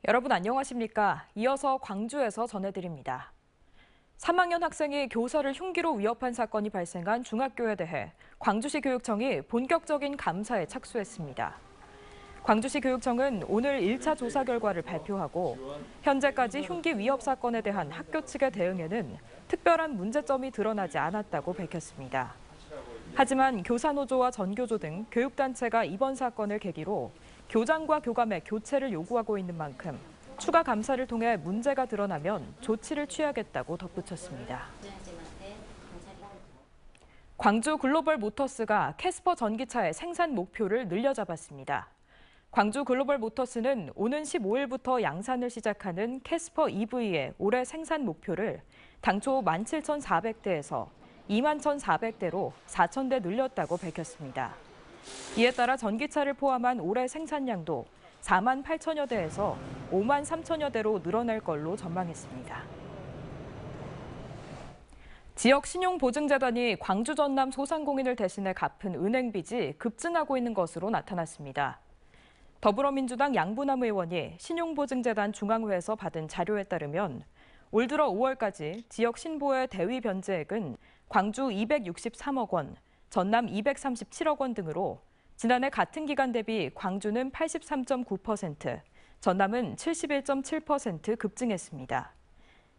여러분 안녕하십니까? 이어서 광주에서 전해드립니다. 3학년 학생이 교사를 흉기로 위협한 사건이 발생한 중학교에 대해 광주시 교육청이 본격적인 감사에 착수했습니다. 광주시 교육청은 오늘 1차 조사 결과를 발표하고 현재까지 흉기 위협 사건에 대한 학교 측의 대응에는 특별한 문제점이 드러나지 않았다고 밝혔습니다. 하지만 교사노조와 전교조 등 교육단체가 이번 사건을 계기로 교장과 교감의 교체를 요구하고 있는 만큼 추가 감사를 통해 문제가 드러나면 조치를 취하겠다고 덧붙였습니다. 광주 글로벌 모터스가 캐스퍼 전기차의 생산 목표를 늘려잡았습니다. 광주 글로벌 모터스는 오는 15일부터 양산을 시작하는 캐스퍼 EV의 올해 생산 목표를 당초 17,400대에서 21,400대로 4,000대 늘렸다고 밝혔습니다. 이에 따라 전기차를 포함한 올해 생산량도 4만 8천여 대에서 5만 3천여 대로 늘어날 걸로 전망했습니다. 지역 신용보증재단이 광주 전남 소상공인을 대신해 갚은 은행 빚이 급증하고 있는 것으로 나타났습니다. 더불어민주당 양부남 의원이 신용보증재단 중앙회에서 받은 자료에 따르면 올 들어 5월까지 지역 신보의 대위 변제액은 광주 263억 원, 전남 237억 원 등으로 지난해 같은 기간 대비 광주는 83.9%, 전남은 71.7% 급증했습니다.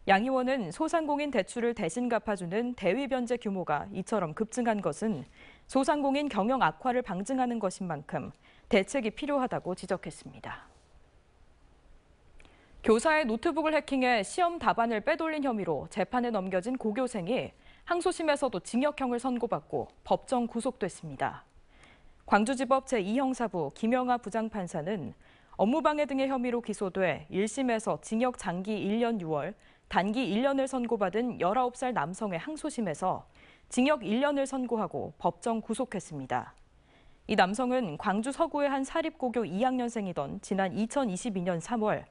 양 의원은 소상공인 대출을 대신 갚아주는 대위 변제 규모가 이처럼 급증한 것은 소상공인 경영 악화를 방증하는 것인 만큼 대책이 필요하다고 지적했습니다. 교사의 노트북을 해킹해 시험 답안을 빼돌린 혐의로 재판에 넘겨진 고교생이 항소심에서도 징역형을 선고받고 법정 구속됐습니다. 광주지법 제2형사부 김영하 부장판사는 업무방해 등의 혐의로 기소돼 1심에서 징역 장기 1년 6월, 단기 1년을 선고받은 19살 남성의 항소심에서 징역 1년을 선고하고 법정 구속했습니다. 이 남성은 광주 서구의 한 사립고교 2학년생이던 지난 2022년 3월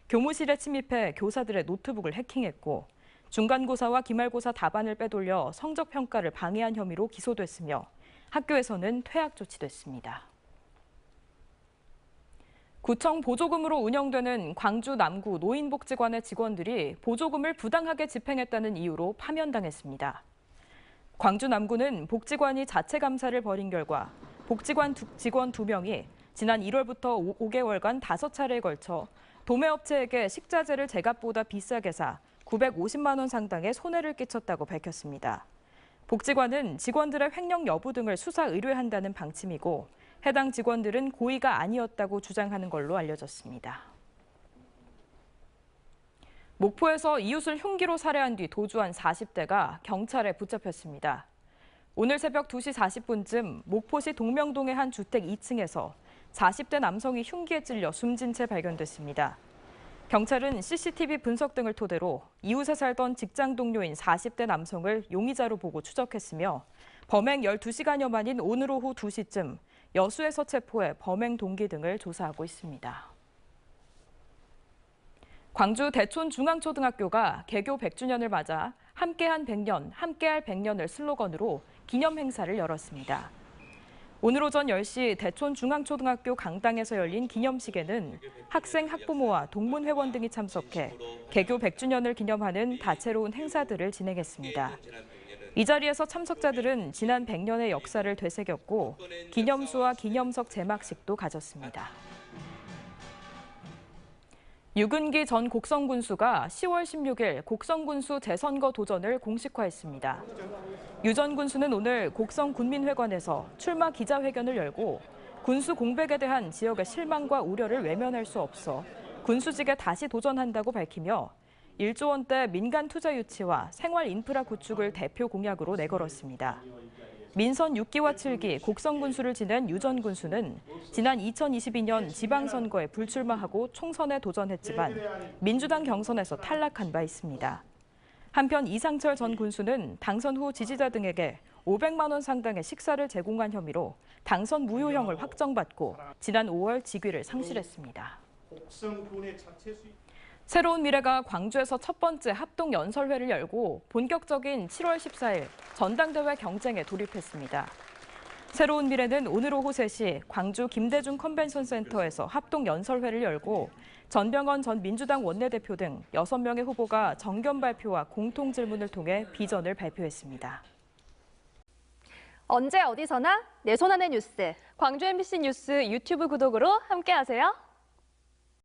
교무실에 침입해 교사들의 노트북을 해킹했고 중간고사와 기말고사 답안을 빼돌려 성적평가를 방해한 혐의로 기소됐으며 학교에서는 퇴학 조치됐습니다. 구청 보조금으로 운영되는 광주 남구 노인복지관의 직원들이 보조금을 부당하게 집행했다는 이유로 파면당했습니다. 광주 남구는 복지관이 자체 감사를 벌인 결과 복지관 직원 2명이 지난 1월부터 5개월간 5차례에 걸쳐 도매업체에게 식자재를 제값보다 비싸게 사 950만 원 상당의 손해를 끼쳤다고 밝혔습니다. 복지관은 직원들의 횡령 여부 등을 수사 의뢰한다는 방침이고 해당 직원들은 고의가 아니었다고 주장하는 걸로 알려졌습니다. 목포에서 이웃을 흉기로 살해한 뒤 도주한 40대가 경찰에 붙잡혔습니다. 오늘 새벽 2시 40분쯤 목포시 동명동의 한 주택 2층에서 40대 남성이 흉기에 찔려 숨진 채 발견됐습니다. 경찰은 CCTV 분석 등을 토대로 이웃에 살던 직장 동료인 40대 남성을 용의자로 보고 추적했으며 범행 12시간여 만인 오늘 오후 2시쯤 여수에서 체포해 범행 동기 등을 조사하고 있습니다. 광주 대촌중앙초등학교가 개교 100주년을 맞아 함께한 100년, 함께할 100년을 슬로건으로 기념 행사를 열었습니다. 오늘 오전 10시 대촌중앙초등학교 강당에서 열린 기념식에는 학생, 학부모와 동문회원 등이 참석해 개교 100주년을 기념하는 다채로운 행사들을 진행했습니다. 이 자리에서 참석자들은 지난 100년의 역사를 되새겼고 기념수와 기념석 제막식도 가졌습니다. 유근기 전 곡성군수가 10월 16일 곡성군수 재선거 도전을 공식화했습니다. 유 전 군수는 오늘 곡성군민회관에서 출마 기자회견을 열고 군수 공백에 대한 지역의 실망과 우려를 외면할 수 없어 군수직에 다시 도전한다고 밝히며 1조 원대 민간 투자 유치와 생활 인프라 구축을 대표 공약으로 내걸었습니다. 민선 6기와 7기 곡성군수를 지낸 유 전 군수는 지난 2022년 지방선거에 불출마하고 총선에 도전했지만 민주당 경선에서 탈락한 바 있습니다. 한편 이상철 전 군수는 당선 후 지지자 등에게 500만 원 상당의 식사를 제공한 혐의로 당선 무효형을 확정받고 지난 5월 직위를 상실했습니다. 새로운 미래가 광주에서 첫 번째 합동 연설회를 열고 본격적인 7월 14일 전당대회 경쟁에 돌입했습니다. 새로운 미래는 오늘 오후 3시 광주 김대중 컨벤션 센터에서 합동 연설회를 열고 전병헌 전 민주당 원내대표 등 6명의 후보가 정견 발표와 공통 질문을 통해 비전을 발표했습니다. 언제 어디서나 내 손 안의 뉴스. 광주 MBC 뉴스 유튜브 구독으로 함께하세요.